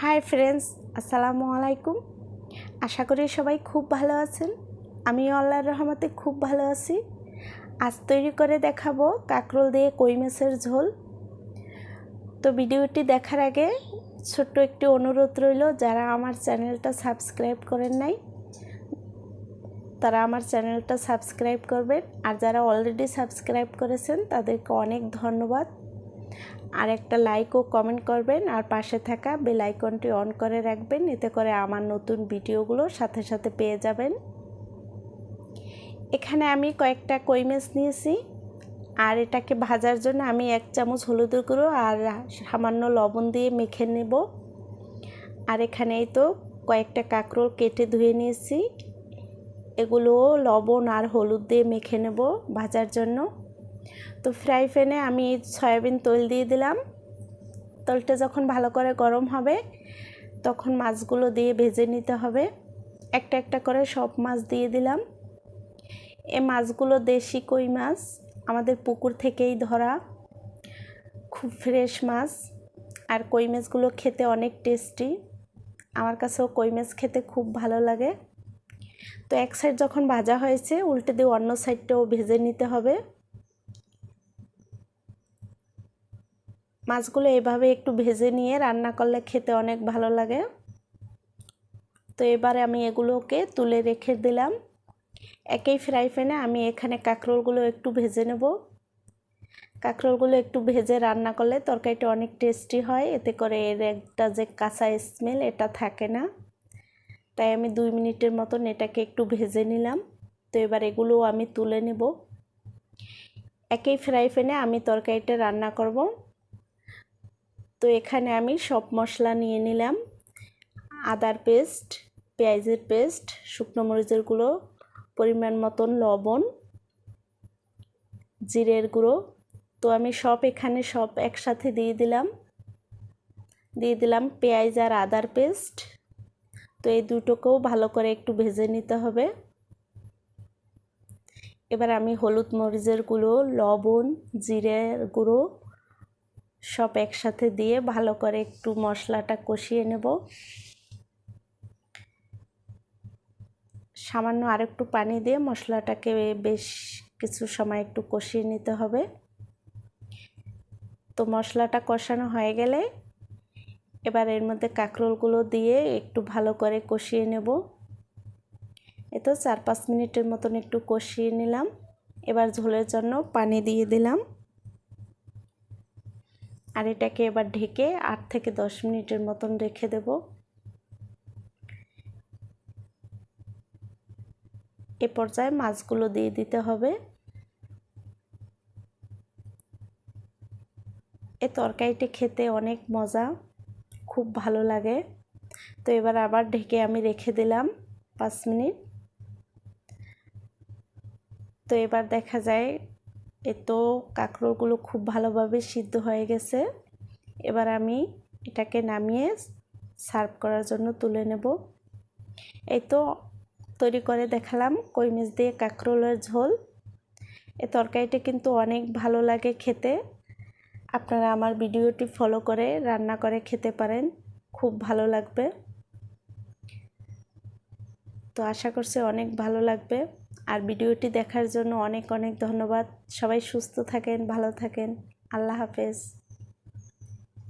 Hi friends, আসসালামু আলাইকুম। আশা করি সবাই খুব ভালো আছেন। আমিও আল্লাহর রহমতে খুব ভালো আছি। আজ তৈরি করে দেখাবো কাঁকরোল দিয়ে কই মাছের ঝোল। তো ভিডিওটি দেখার আগে ছোট্ট একটি অনুরোধ রইল, যারা আমার চ্যানেলটা সাবস্ক্রাইব করেন নাই তারা আমার চ্যানেলটা সাবস্ক্রাইব করবেন, আর যারা অলরেডি সাবস্ক্রাইব করেছেন তাদেরকে অনেক ধন্যবাদ। আর একটা লাইক ও কমেন্ট করবেন, আর পাশে থাকা বেল আইকনটি অন করে রাখবেন, এতে করে আমার নতুন ভিডিওগুলো সাথে সাথে পেয়ে যাবেন। এখানে আমি কয়েকটা কই মাছ নিয়েছি, আর এটাকে ভাজার জন্য আমি 1 চামচ হলুদের গুঁড়ো আর সামান্য লবণ দিয়ে মেখে নেব। আর এখানেই তো কয়েকটা কাঁকরোল কেটে ধুয়ে নিয়েছি, এগুলো লবণ আর হলুদ দিয়ে মেখে নেব ভাজার জন্য। তো ফ্রাই প্যানে আমি সয়াবিন তেল দিয়ে দিলাম। তেলটা যখন ভালো করে গরম হবে তখন মাছগুলো দিয়ে ভেজে নিতে হবে। একটা একটা করে সব মাছ দিয়ে দিলাম। এই মাছগুলো দেশি কই মাছ, আমাদের পুকুর থেকেই ধরা, খুব ফ্রেশ মাছ। আর কই মাছগুলো খেতে অনেক টেস্টি, আমার কাছেও কই মাছ খেতে খুব ভালো লাগে। তো এক সাইড যখন ভাজা হয়েছে উল্টে দিয়ে অন্য সাইডটাও ভেজে নিতে হবে। মাছগুলো এভাবে একটু ভেজে নিয়ে রান্না করলে খেতে অনেক ভালো লাগে। তো এবারে আমি এগুলোকে তুলে রেখে দিলাম। একই ফ্রাই প্যানে আমি এখানে কাঁকরোলগুলো একটু ভেজে নেব। কাঁকরোলগুলো একটু ভেজে রান্না করলে তরকারিটা অনেক টেস্টি হয়, এতে করে এর একটা যে কাঁচা স্মেল এটা থাকে না। তাই আমি 2 মিনিটের মতন এটাকে একটু ভেজে নিলাম। তো এবার এগুলো আমি তুলে নেব। একই ফ্রাই প্যানে আমি তরকারিটা রান্না করব। তো এখানে আমি সব মশলা নিয়ে নিলাম। আদার পেস্ট, পেঁয়াজের পেস্ট, শুকনো মরিচের গুঁড়ো, পরিমাণ মতন লবণ, জিরের গুঁড়ো। তো আমি এখানে সব একসাথে দিয়ে দিলাম পেঁয়াজ আর আদার পেস্ট। তো এই দুটোকেও ভালো করে একটু ভেজে নিতে হবে। এবার আমি হলুদ মরিচের গুঁড়ো, লবণ, জিরের গুঁড়ো সব একসাথে দিয়ে ভালো করে একটু মশলাটা কষিয়ে নেব। সামান্য আরেকটু পানি দিয়ে মশলাটাকে বেশ কিছু সময় একটু কষিয়ে নিতে হবে। তো মশলাটা কষানো হয়ে গেলে এবার এর মধ্যে কাঁকরোলগুলো দিয়ে একটু ভালো করে কষিয়ে নেব। তো 4-5 মিনিটের মতন একটু কষিয়ে নিলাম। এবার ঝোলের জন্য পানি দিয়ে দিলাম, আর এটাকে এবার ঢেকে 8 থেকে 10 মিনিটের মতন রেখে দেব। এ পর্যায়ে মাছগুলো দিয়ে দিতে হবে। এই তরকারিটা খেতে অনেক মজা, খুব ভালো লাগে। তো এবার আবার ঢেকে আমি রেখে দিলাম 5 মিনিট। তো এবার দেখা যায় তো কাঁকরোলগুলো খুব ভালোভাবে সিদ্ধ হয়ে গেছে। এবার আমি এটাকে নামিয়ে সার্ভ করার জন্য তুলে নেব। এই তো তৈরি করে দেখালাম কই মাছ দিয়ে কাঁকরোলের ঝোল। এই তরকারিটা কিন্তু অনেক ভালো লাগে খেতে। আপনারা আমার ভিডিওটি ফলো করে রান্না করে খেতে পারেন, খুব ভালো লাগবে। তো আশা করছি অনেক ভালো লাগবে। আর ভিডিওটি দেখার জন্য অনেক অনেক ধন্যবাদ। সবাই সুস্থ থাকেন, ভালো থাকেন। আল্লাহ হাফেজ।